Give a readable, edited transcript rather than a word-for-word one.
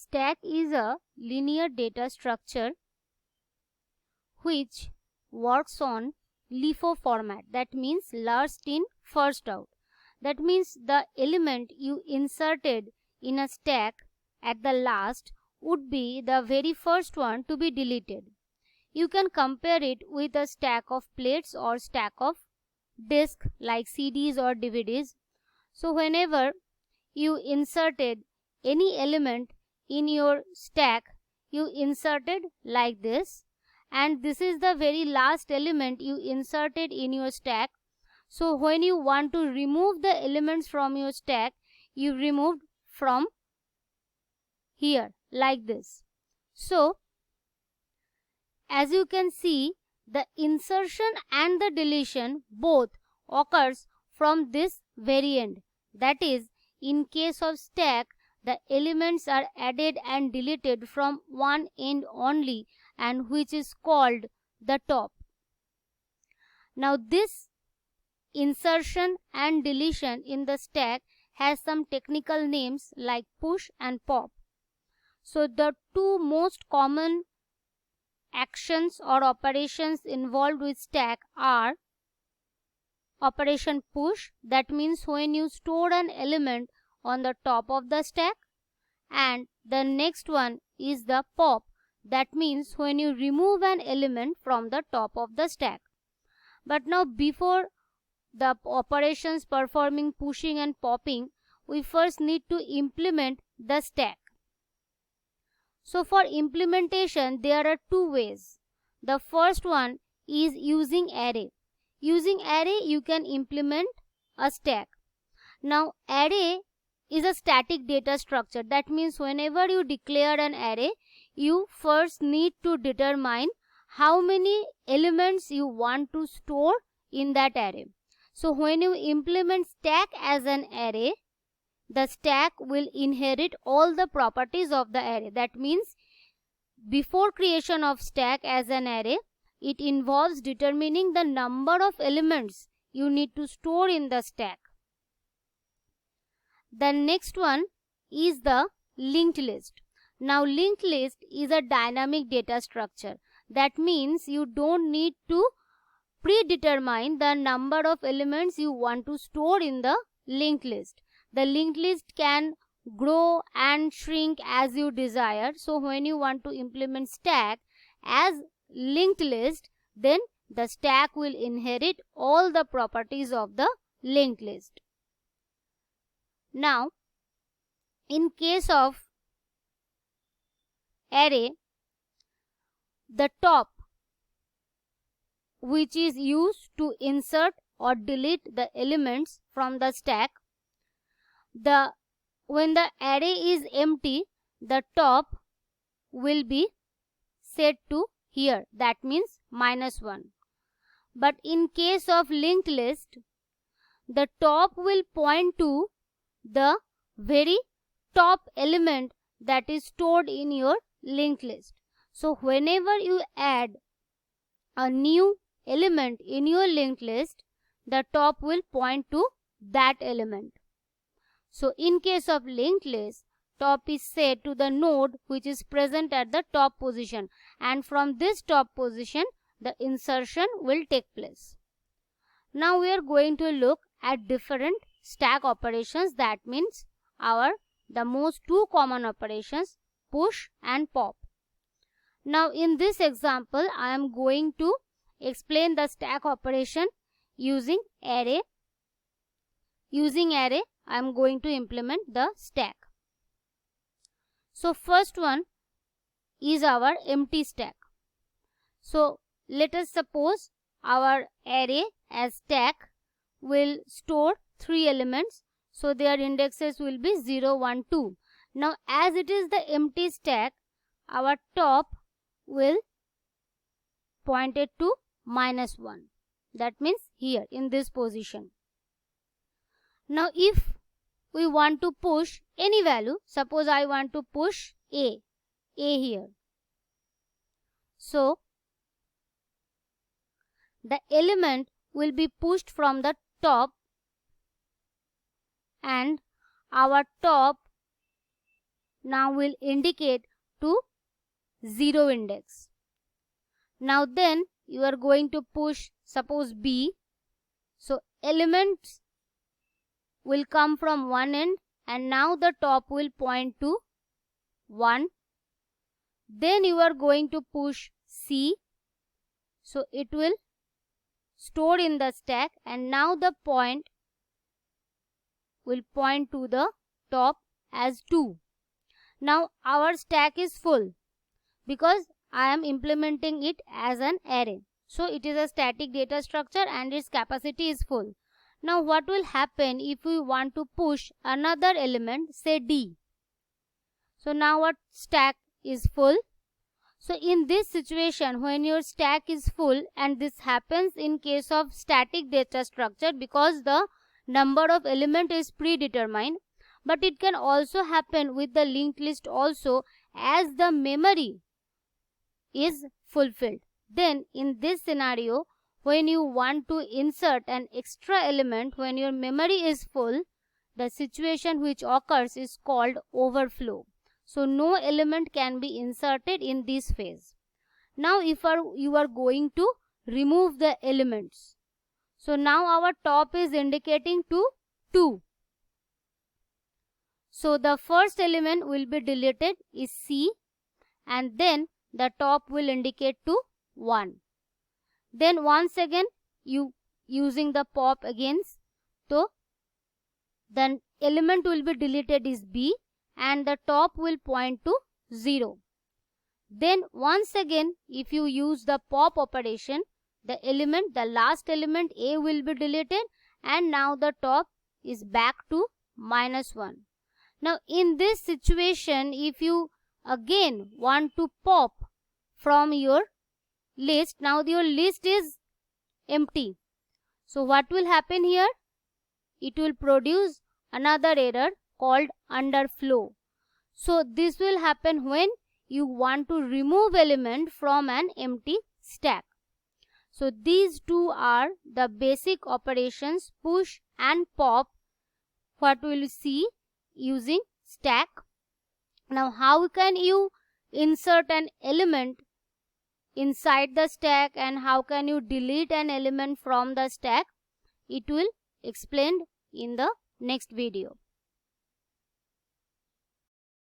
Stack is a linear data structure which works on LIFO format. That means last in, first out. That means the element you inserted in a stack at the last would be the very first one to be deleted. You can compare it with a stack of plates or stack of discs like CDs or DVDs. So whenever you inserted any element in your stack, you inserted like this, and this is the very last element you inserted in your stack. So when you want to remove the elements from your stack, you removed from here like this. So as you can see, the insertion and the deletion both occurs from this very end. That is, in case of stack, the elements are added and deleted from one end only, and which is called the top. Now this insertion and deletion in the stack has some technical names like push and pop. So the two most common actions or operations involved with stack are operation push, that means when you store an element on the top of the stack, and the next one is the pop, that means when you remove an element from the top of the stack. But now before the operations performing pushing and popping, we first need to implement the stack. So for implementation, there are two ways. The first one is using array. Using array, you can implement a stack. Now array is a static data structure. That means whenever you declare an array, you first need to determine how many elements you want to store in that array. So when you implement stack as an array, the stack will inherit all the properties of the array. That means before creation of stack as an array, it involves determining the number of elements you need to store in the stack. The next one is the linked list. Now linked list is a dynamic data structure. That means you don't need to predetermine the number of elements you want to store in the linked list. The linked list can grow and shrink as you desire. So when you want to implement stack as linked list, then the stack will inherit all the properties of the linked list. Now, in case of array, the top, which is used to insert or delete the elements from the stack, when the array is empty, the top will be set to here. That means -1. But in case of linked list, the top will point to the very top element that is stored in your linked list. So whenever you add a new element in your linked list, the top will point to that element. So in case of linked list, top is set to the node which is present at the top position, and from this top position the insertion will take place. Now we are going to look at different stack operations. That means the most two common operations, push and pop. Now in this example, I am going to explain the stack operation using array. Using array, I am going to implement the stack. So first one is our empty stack. So let us suppose our array as stack will store 3 elements. So their indexes will be 0, 1, 2. Now as it is the empty stack, our top will point it to -1. That means here in this position. Now if we want to push any value, suppose I want to push A here. So the element will be pushed from the top, and our top now will indicate to 0 index. Now then you are going to push suppose B. So elements will come from one end and now the top will point to 1. Then you are going to push C. So it will store in the stack and now the point will point to the top as 2. Now our stack is full because I am implementing it as an array. So it is a static data structure and its capacity is full. Now what will happen if we want to push another element, say D? So now our stack is full. So in this situation, when your stack is full, and this happens in case of static data structure because the number of element is predetermined, but it can also happen with the linked list also as the memory is fulfilled. Then in this scenario, when you want to insert an extra element when your memory is full, the situation which occurs is called overflow. So no element can be inserted in this phase. Now if you are going to remove the elements. So now our top is indicating to 2. So the first element will be deleted is C and then the top will indicate to 1. Then once again you using the pop again. So the element will be deleted is B and the top will point to 0. Then once again if you use the pop operation, the last element A will be deleted and now the top is back to -1. Now in this situation, if you again want to pop from your list, now your list is empty. So what will happen here? It will produce another error called underflow. So this will happen when you want to remove element from an empty stack. So these two are the basic operations, push and pop, what we will see using stack. Now how can you insert an element inside the stack and how can you delete an element from the stack? It will explained in the next video.